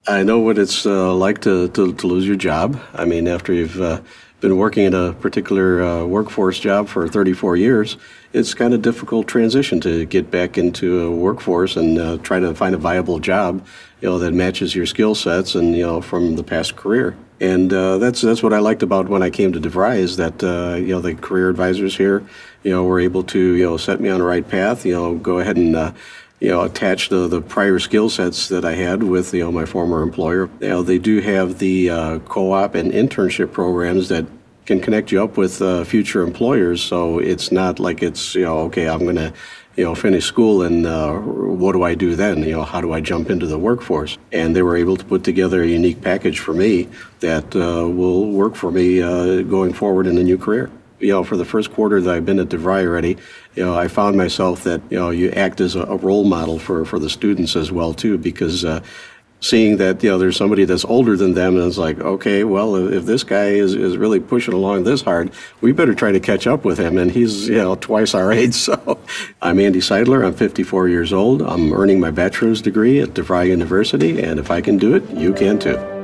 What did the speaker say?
I know what it's like to lose your job. I mean, after you've been working in a particular workforce job for 34 years, it's kind of difficult transition to get back into a workforce and try to find a viable job, that matches your skill sets and, from the past career. And that's what I liked about when I came to DeVry is that, the career advisors here, were able to, set me on the right path, go ahead and attach the prior skill sets that I had with, my former employer. They do have the co-op and internship programs that can connect you up with future employers. So it's not like it's, okay, I'm going to, finish school and what do I do then? How do I jump into the workforce? And they were able to put together a unique package for me that will work for me going forward in a new career. For the first quarter that I've been at DeVry already, I found myself that, you act as a role model for the students as well, too, because seeing that, there's somebody that's older than them and it's like, okay, well, if this guy is really pushing along this hard, we better try to catch up with him. And he's, twice our age. So I'm Andy Seidler. I'm 54 years old. I'm earning my bachelor's degree at DeVry University. And if I can do it, you can too.